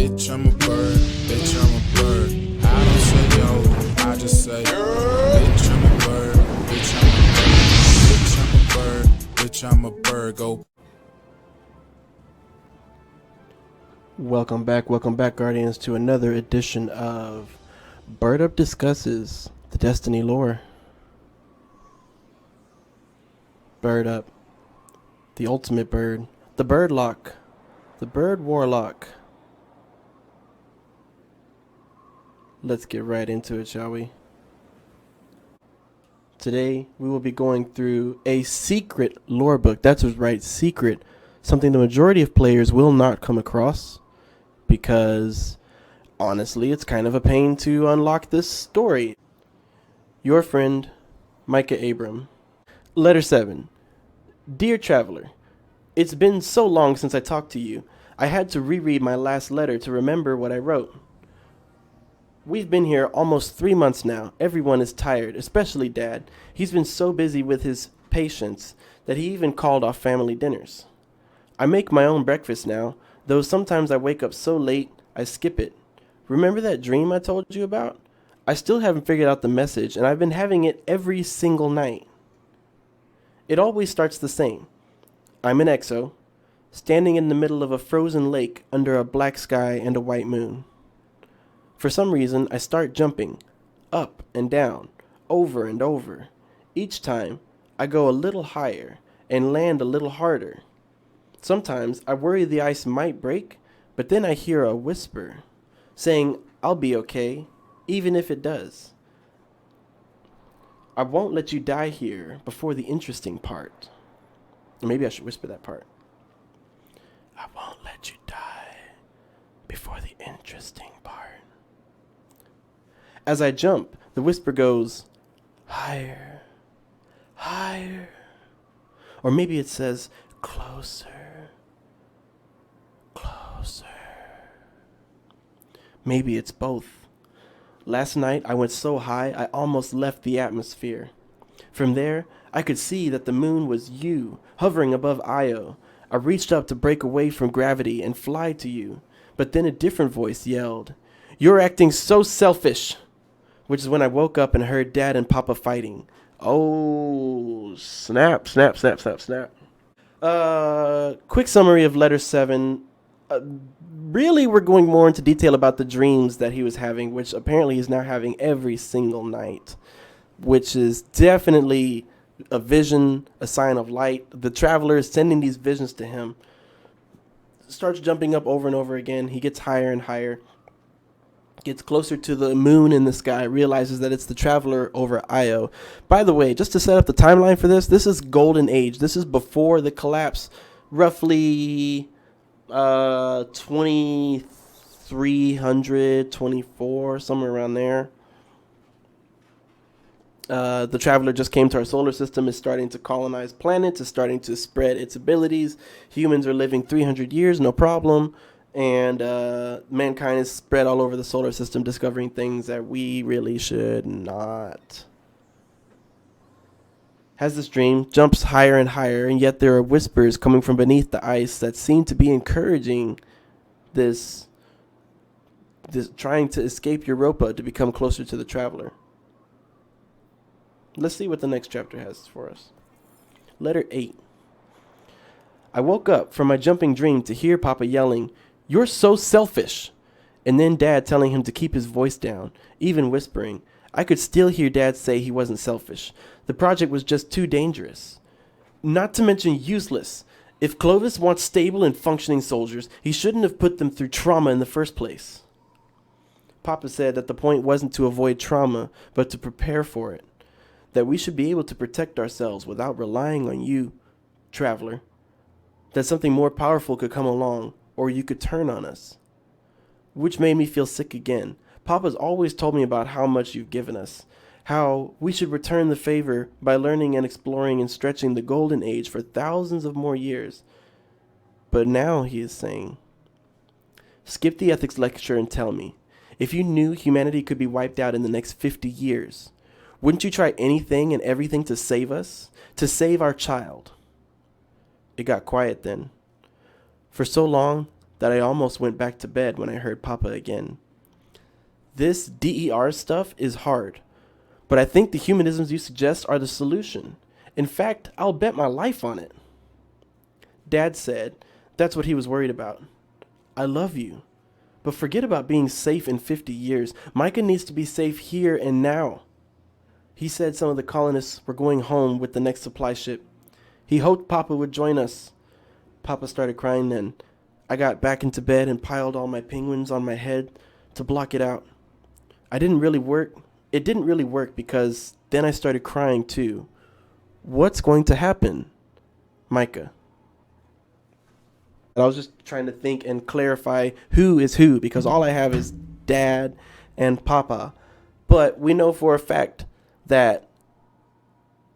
Bitch, I'm a bird. Bitch, I'm a bird. I don't say yo, I just say, bitch, I'm a bird. Bitch, I'm a bird. Bitch, I'm a bird. Bitch, I'm a bird. Go. Welcome back, Guardians, to another edition of Bird Up Discusses the Destiny Lore. Bird Up, the ultimate bird, the birdlock, the bird warlock. Let's get right into it, shall we? Today, we will be going through a secret lore book. That's right, secret. Something the majority of players will not come across because, honestly, it's kind of a pain to unlock this story. Your friend, Micah Abram. Letter 7. Dear Traveler, it's been so long since I talked to you. I had to reread my last letter to remember what I wrote. We've been here almost 3 months now. Everyone is tired, especially Dad. He's been so busy with his patients that he even called off family dinners. I make my own breakfast now, though sometimes I wake up so late I skip it. Remember that dream I told you about? I still haven't figured out the message, and I've been having it every single night. It always starts the same. I'm an exo, standing in the middle of a frozen lake under a black sky and a white moon. For some reason, I start jumping, up and down, over and over. Each time, I go a little higher and land a little harder. Sometimes, I worry the ice might break, but then I hear a whisper, saying, I'll be okay, even if it does. I won't let you die here before the interesting part. Or maybe I should whisper that part. I won't let you die before the interesting part. As I jump, the whisper goes, higher, higher. Or maybe it says, closer, closer. Maybe it's both. Last night, I went so high, I almost left the atmosphere. From there, I could see that the moon was you, hovering above Io. I reached up to break away from gravity and fly to you. But then a different voice yelled, You're acting so selfish! Which is when I woke up and heard Dad and Papa fighting. Oh, snap, snap, snap, snap, snap. Quick summary of Letter 7. Really, we're going more into detail about the dreams that he was having, which apparently he's now having every single night, which is definitely a vision, a sign of light. The traveler is sending these visions to him. Starts jumping up over and over again. He gets higher and higher. Gets closer to the moon in the sky, realizes that it's the traveler over Io. By the way, just to set up the timeline for this is Golden Age. This is before the collapse, roughly 2300, 24, somewhere around there. The traveler just came to our solar system, is starting to colonize planets, is starting to spread its abilities. Humans are living 300 years, no problem. And mankind is spread all over the solar system, discovering things that we really should not. Has this dream, jumps higher and higher, and yet there are whispers coming from beneath the ice that seem to be encouraging this trying to escape Europa to become closer to the traveler. Let's see what the next chapter has for us. Letter 8. I woke up from my jumping dream to hear Papa yelling, You're so selfish. And then Dad telling him to keep his voice down, even whispering. I could still hear Dad say he wasn't selfish. The project was just too dangerous. Not to mention useless. If Clovis wants stable and functioning soldiers, he shouldn't have put them through trauma in the first place. Papa said that the point wasn't to avoid trauma, but to prepare for it. That we should be able to protect ourselves without relying on you, traveler. That something more powerful could come along, or you could turn on us. Which made me feel sick again. Papa's always told me about how much you've given us, how we should return the favor by learning and exploring and stretching the golden age for thousands of more years. But now he is saying, skip the ethics lecture and tell me, if you knew humanity could be wiped out in the next 50 years, wouldn't you try anything and everything to save us, to save our child? It got quiet then. For so long, that I almost went back to bed when I heard Papa again. This DER stuff is hard, but I think the humanisms you suggest are the solution. In fact, I'll bet my life on it. Dad said that's what he was worried about. I love you, but forget about being safe in 50 years. Micah needs to be safe here and now. He said some of the colonists were going home with the next supply ship. He hoped Papa would join us. Papa started crying then. I got back into bed and piled all my penguins on my head to block it out. It didn't really work because then I started crying too. What's going to happen, Micah? And I was just trying to think and clarify who is who, because all I have is Dad and Papa. But we know for a fact that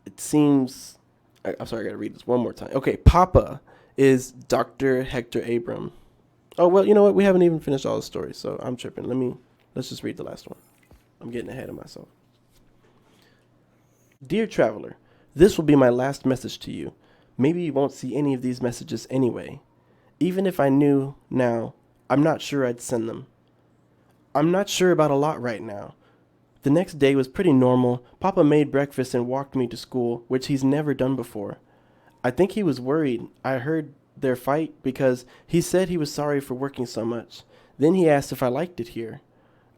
it seems... I'm sorry, I got to read this one more time. Okay, Papa is Dr. Hector Abram. Oh, well, you know what? We haven't even finished all the stories, so I'm tripping. Let's just read the last one. I'm getting ahead of myself. Dear traveler, this will be my last message to you. Maybe you won't see any of these messages anyway. Even if I knew now, I'm not sure I'd send them. I'm not sure about a lot right now. The next day was pretty normal. Papa made breakfast and walked me to school, which he's never done before. I think he was worried I heard their fight because he said he was sorry for working so much. Then he asked if I liked it here.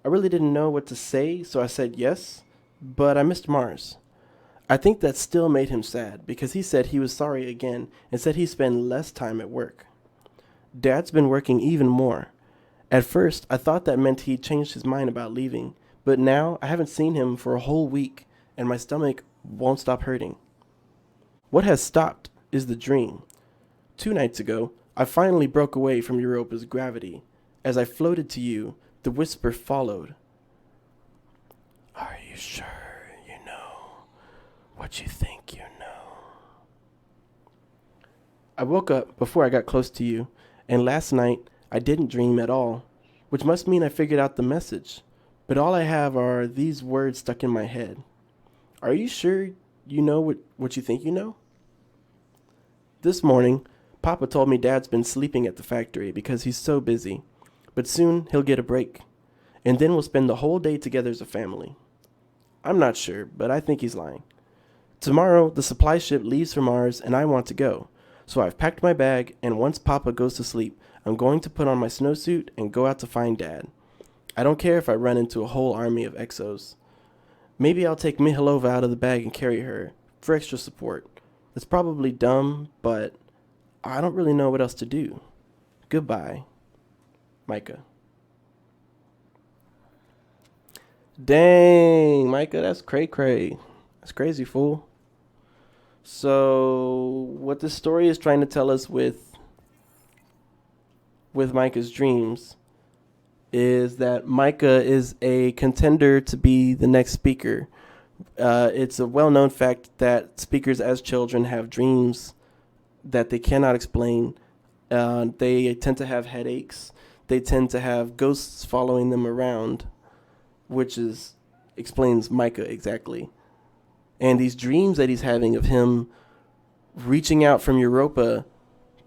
I really didn't know what to say, so I said yes, but I missed Mars. I think that still made him sad because he said he was sorry again and said he'd spend less time at work. Dad's been working even more. At first, I thought that meant he'd changed his mind about leaving, but now I haven't seen him for a whole week and my stomach won't stop hurting. What has stopped is the dream. 2 nights ago, I finally broke away from Europa's gravity. As I floated to you, the whisper followed. Are you sure you know what you think you know? I woke up before I got close to you, and last night I didn't dream at all, which must mean I figured out the message. But all I have are these words stuck in my head. Are you sure you know what you think you know? This morning, Papa told me Dad's been sleeping at the factory because he's so busy. But soon he'll get a break. And then we'll spend the whole day together as a family. I'm not sure, but I think he's lying. Tomorrow, the supply ship leaves for Mars and I want to go. So I've packed my bag, and once Papa goes to sleep, I'm going to put on my snowsuit and go out to find Dad. I don't care if I run into a whole army of exos. Maybe I'll take Mihalova out of the bag and carry her for extra support. It's probably dumb, but I don't really know what else to do. Goodbye, Micah. Dang, Micah, that's cray-cray. That's crazy, fool. So, what this story is trying to tell us with Micah's dreams is that Micah is a contender to be the next speaker. It's a well-known fact that speakers as children have dreams that they cannot explain. They tend to have headaches. They tend to have ghosts following them around, which explains Micah exactly. And these dreams that he's having of him reaching out from Europa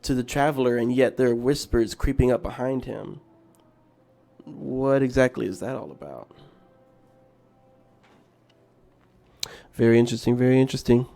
to the traveler, and yet there are whispers creeping up behind him. What exactly is that all about? Very interesting, very interesting.